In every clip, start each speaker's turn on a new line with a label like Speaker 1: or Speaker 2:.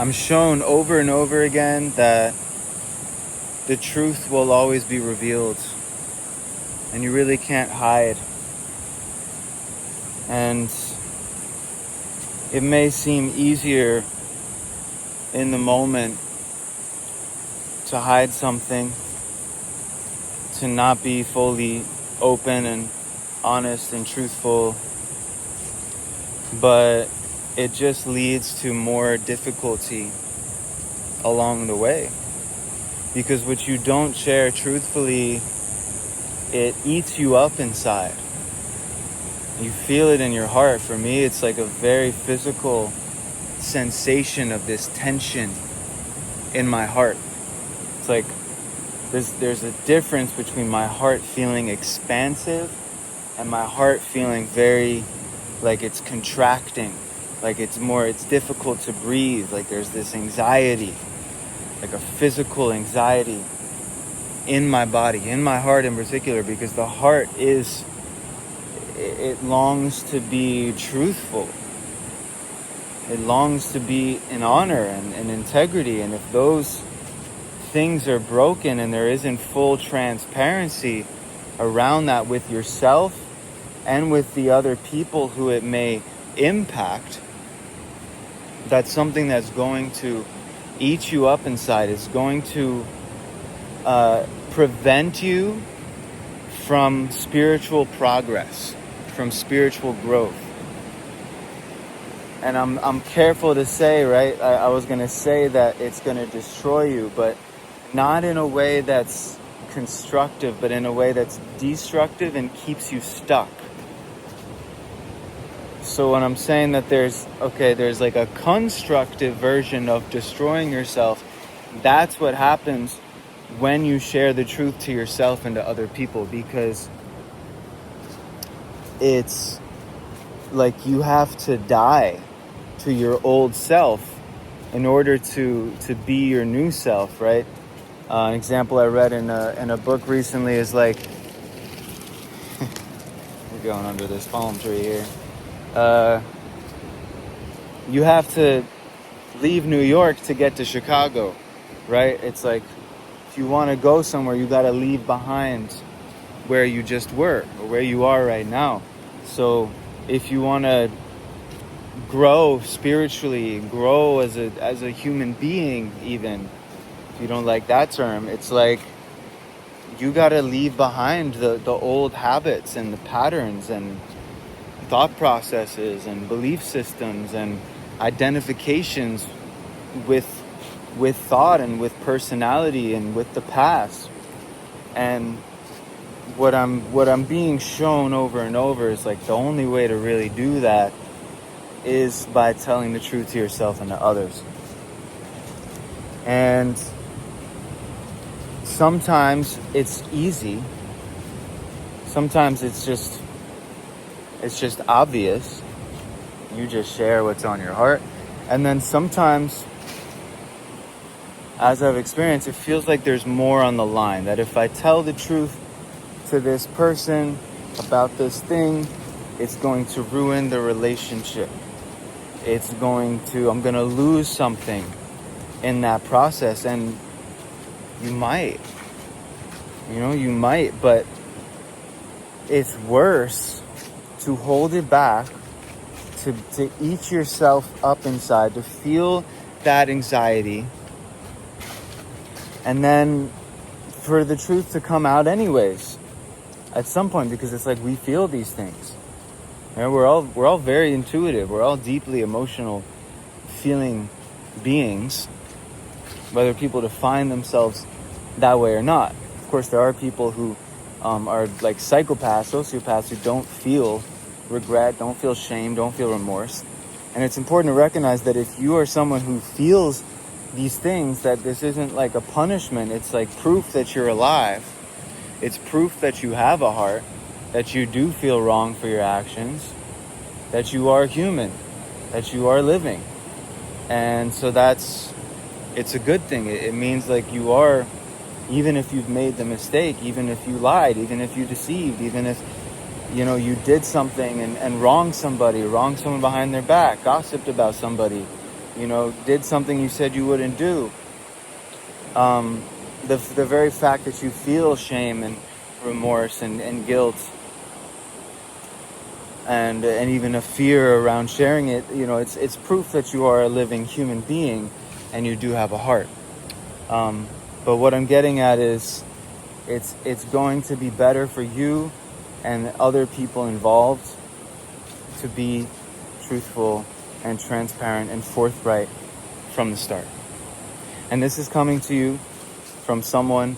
Speaker 1: I'm shown over and over again that the truth will always be revealed, and you really can't hide. And it may seem easier in the moment to hide something, to not be fully open and honest and truthful, but it just leads to more difficulty along the way. Because what you don't share truthfully, it eats you up inside. You feel it in your heart. For me, it's like a very physical sensation of this tension in my heart. It's like there's a difference between my heart feeling expansive and my heart feeling very like it's contracting, like it's difficult to breathe, like there's this anxiety, like a physical anxiety in my body, in my heart in particular, because the heart it longs to be truthful. It longs to be in honor and integrity. And if those things are broken and there isn't full transparency around that with yourself and with the other people who it may impact, that's something that's going to eat you up inside. It's going to prevent you from spiritual progress, from spiritual growth. And I'm careful to say, right? I was going to say that it's going to destroy you, but not in a way that's constructive, but in a way that's destructive and keeps you stuck. So when I'm saying that there's like a constructive version of destroying yourself, that's what happens when you share the truth to yourself and to other people, because it's like you have to die to your old self in order to be your new self, right? An example I read in a book recently is like, we're going under this palm tree here. You have to leave New York to get to Chicago, right? It's like, if you want to go somewhere, you got to leave behind where you just were or where you are right now. So if you want to grow spiritually, grow as a human being, even if you don't like that term, it's like you got to leave behind the old habits and the patterns and thought processes and belief systems and identifications with thought and with personality and with the past. And what I'm being shown over and over is like the only way to really do that is by telling the truth to yourself and to others. And sometimes it's easy. Sometimes it's just obvious. You just share what's on your heart. And then sometimes, as I've experienced, it feels like there's more on the line. That if I tell the truth to this person about this thing, it's going to ruin the relationship. I'm going to lose something in that process. And you might, but it's worse to hold it back, to eat yourself up inside, to feel that anxiety, and then for the truth to come out anyways at some point, because it's like we feel these things. We're all very intuitive. We're all deeply emotional feeling beings, whether people define themselves that way or not. Of course, there are people who are like psychopaths, sociopaths, who don't feel regret, don't feel shame, don't feel remorse. And it's important to recognize that if you are someone who feels these things, that this isn't like a punishment. It's like proof that you're alive. It's proof that you have a heart, that you do feel wrong for your actions, that you are human, that you are living. And so it's a good thing. It means like you are, even if you've made the mistake, even if you lied, even if you deceived, even if you did something and wronged someone behind their back, gossiped about somebody, did something you said you wouldn't do. The very fact that you feel shame and remorse and guilt and even a fear around sharing it, it's proof that you are a living human being and you do have a heart. But what I'm getting at is it's going to be better for you and other people involved to be truthful and transparent and forthright from the start. And this is coming to you from someone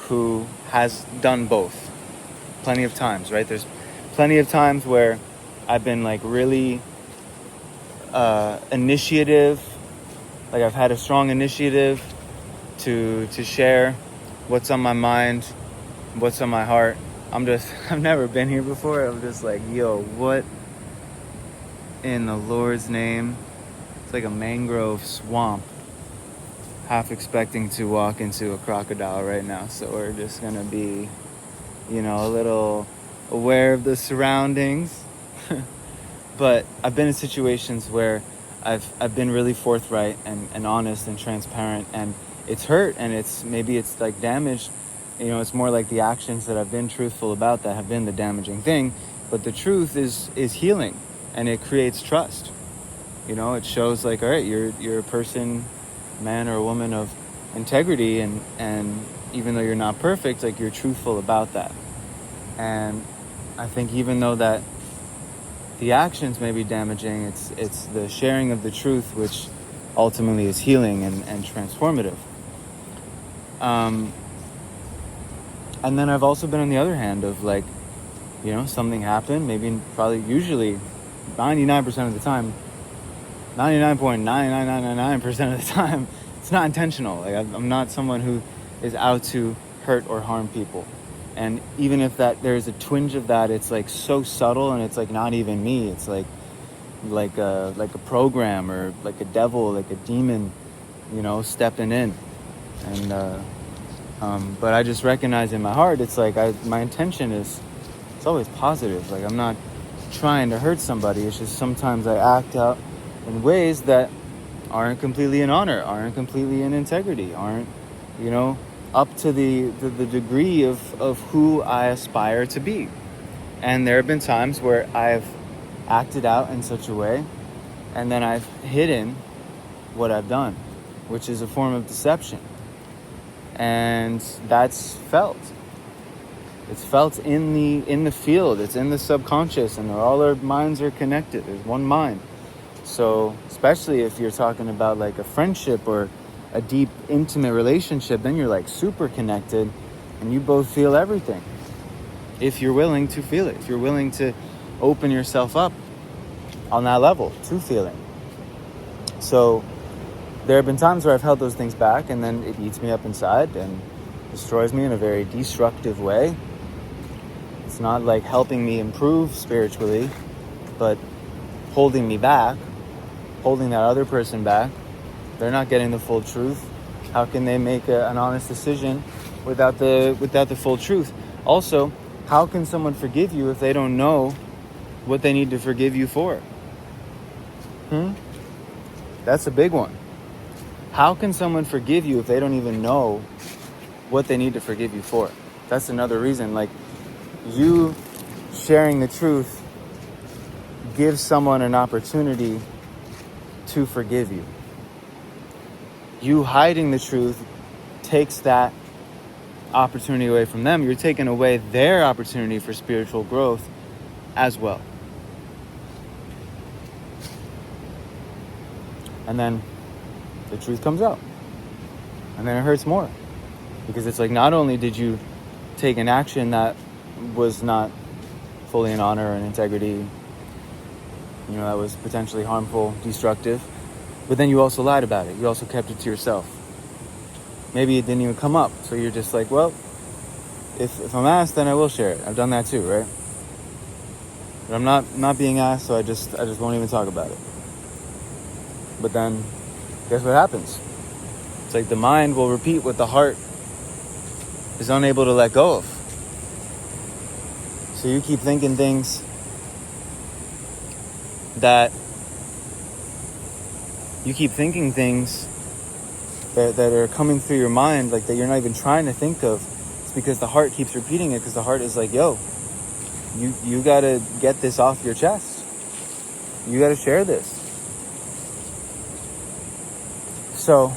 Speaker 1: who has done both plenty of times, right? There's plenty of times where I've been like really initiative, like I've had a strong initiative to share what's on my mind, what's on my heart. I've never been here before. I'm just like, yo, what in the Lord's name? It's like a mangrove swamp. Half expecting to walk into a crocodile right now. So we're just gonna be, a little aware of the surroundings. But I've been in situations where I've been really forthright and honest and transparent, and it's hurt, and it's like damaged. It's more like the actions that I've been truthful about that have been the damaging thing. But the truth is healing, and it creates trust. It shows like, all right, you're a person, man or a woman of integrity, and even though you're not perfect, like you're truthful about that. And I think even though that the actions may be damaging, it's the sharing of the truth which ultimately is healing and transformative. And then I've also been on the other hand of like, something happened, probably usually 99% of the time, 99.99999% of the time, it's not intentional. Like I'm not someone who is out to hurt or harm people. And even if there's a twinge of that, it's like so subtle, and it's like not even me. It's like a program, or like a devil, like a demon, stepping in. And but I just recognize in my heart, it's like my intention it's always positive. Like I'm not trying to hurt somebody. It's just sometimes I act out in ways that aren't completely in honor, aren't completely in integrity, aren't, up to the degree of who I aspire to be. And there have been times where I've acted out in such a way, and then I've hidden what I've done, which is a form of deception. And that's felt. It's felt in the field. It's in the subconscious, and all our minds are connected. There's one mind. So especially if you're talking about like a friendship or a deep, intimate relationship, then you're like super connected, and you both feel everything. If you're willing to feel it, if you're willing to open yourself up on that level to feeling. So there have been times where I've held those things back, and then it eats me up inside and destroys me in a very destructive way. It's not like helping me improve spiritually, but holding me back, holding that other person back. They're not getting the full truth. How can they make an honest decision without the full truth? Also, how can someone forgive you if they don't know what they need to forgive you for? That's a big one. How can someone forgive you if they don't even know what they need to forgive you for? That's another reason. Like, you sharing the truth gives someone an opportunity to forgive you. You hiding the truth takes that opportunity away from them. You're taking away their opportunity for spiritual growth as well. And then the truth comes out. And then it hurts more. Because it's like, not only did you take an action that was not fully in honor and integrity, that was potentially harmful, destructive, but then you also lied about it. You also kept it to yourself. Maybe it didn't even come up. So you're just like, well, if I'm asked, then I will share it. I've done that too, right? But I'm not being asked, so I just won't even talk about it. But then, guess what happens? It's like the mind will repeat what the heart is unable to let go of. So you keep thinking things that you keep thinking things that are coming through your mind, like that you're not even trying to think of. It's because the heart keeps repeating it, because the heart is like, yo, you gotta get this off your chest. You gotta share this. So,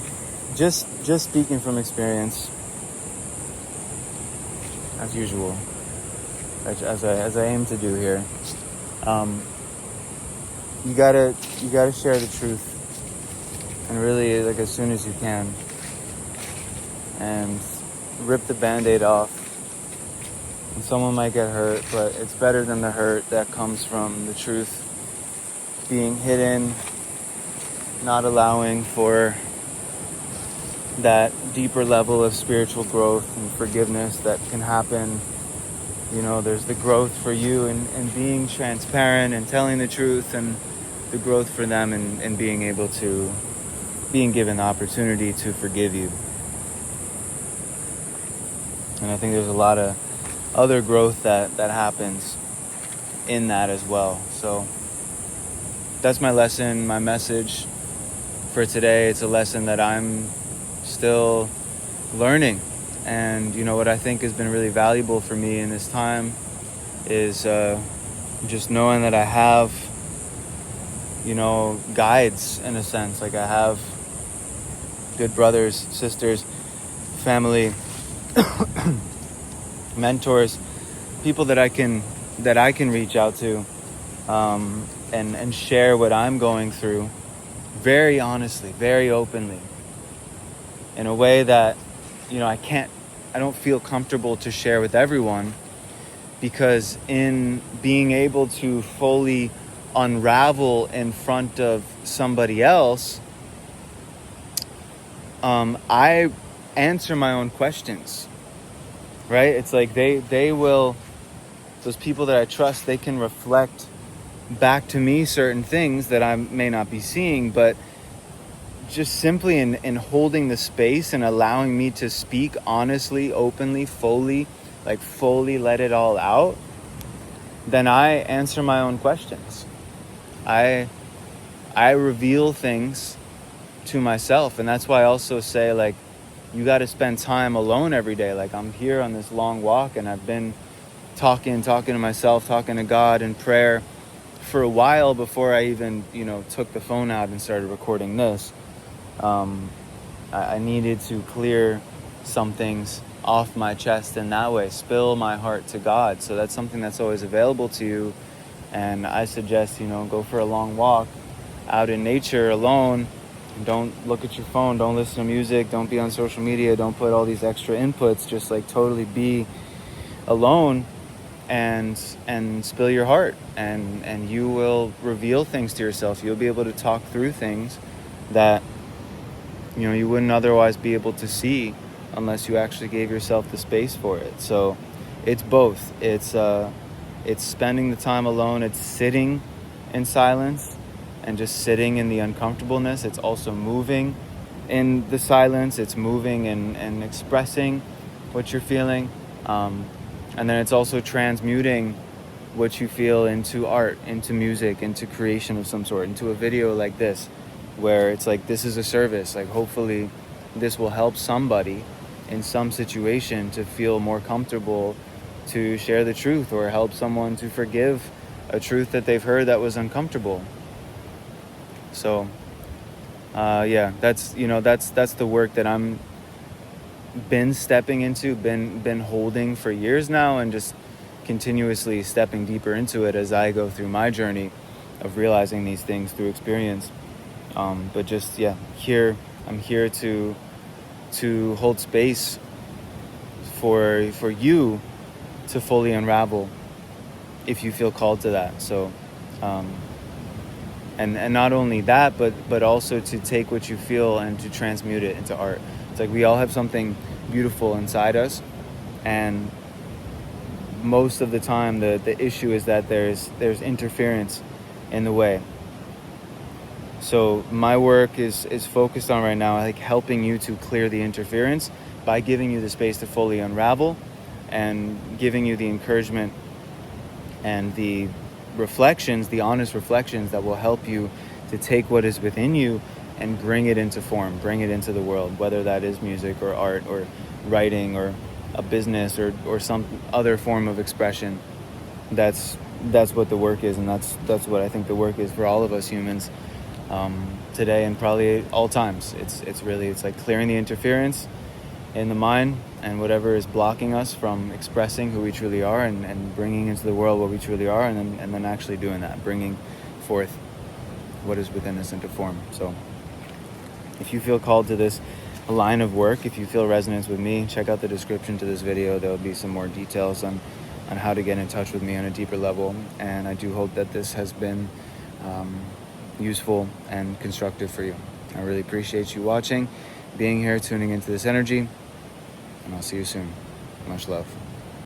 Speaker 1: just speaking from experience, as usual, as I aim to do here, you gotta share the truth, and really, like, as soon as you can, and rip the Band-Aid off. And someone might get hurt, but it's better than the hurt that comes from the truth being hidden, not allowing for that deeper level of spiritual growth and forgiveness that can happen. You know, there's the growth for you in being transparent and telling the truth, and the growth for them in being able to, being given the opportunity to forgive you. And I think there's a lot of other growth that happens in that as well. So that's my lesson, my message for today. It's a lesson that I'm still learning. And, you know, what I think has been really valuable for me in this time is just knowing that I have, you know, guides in a sense. Like, I have good brothers, sisters, family, mentors, people that I can reach out to, and share what I'm going through very honestly, very openly, in a way that, you know, I don't feel comfortable to share with everyone, because in being able to fully unravel in front of somebody else, I answer my own questions, right? It's like they will, those people that I trust, they can reflect back to me certain things that I may not be seeing, but just simply in holding the space and allowing me to speak honestly, openly, fully let it all out, then I answer my own questions. I reveal things to myself. And that's why I also say, like, you got to spend time alone every day. Like, I'm here on this long walk, and I've been talking to myself, talking to God in prayer for a while before I even, you know, took the phone out and started recording this. I needed to clear some things off my chest in that way, spill my heart to God. So that's something that's always available to you. And I suggest, you know, go for a long walk out in nature alone. Don't look at your phone, don't listen to music, don't be on social media, don't put all these extra inputs. Just like totally be alone and spill your heart, and you will reveal things to yourself. You'll be able to talk through things that, you know, you wouldn't otherwise be able to see unless you actually gave yourself the space for it. So it's both. It's spending the time alone. It's sitting in silence and just sitting in the uncomfortableness. It's also moving in the silence. It's moving and expressing what you're feeling. And then it's also transmuting what you feel into art, into music, into creation of some sort, into a video like this, where it's like, this is a service. Like, hopefully this will help somebody in some situation to feel more comfortable to share the truth, or help someone to forgive a truth that they've heard that was uncomfortable. So, that's the work that I'm been stepping into, been holding for years now, and just continuously stepping deeper into it as I go through my journey of realizing these things through experience. But just, I'm here to hold space for you to fully unravel if you feel called to that. So, and not only that, but also to take what you feel and to transmute it into art. It's like we all have something beautiful inside us, and most of the time the issue is that there's interference in the way. So my work is focused on right now, like, helping you to clear the interference by giving you the space to fully unravel, and giving you the encouragement and the reflections, the honest reflections that will help you to take what is within you and bring it into form, bring it into the world, whether that is music or art or writing or a business or some other form of expression. That's what the work is, and that's what I think the work is for all of us humans today and probably all times. It's like clearing the interference in the mind and whatever is blocking us from expressing who we truly are and bringing into the world what we truly are, and then actually doing that, bringing forth what is within us into form. So if you feel called to this line of work, if you feel resonance with me, check out the description to this video. There will be some more details on how to get in touch with me on a deeper level. And I do hope that this has been useful and constructive for you. I really appreciate you watching, being here, tuning into this energy, and I'll see you soon. Much love.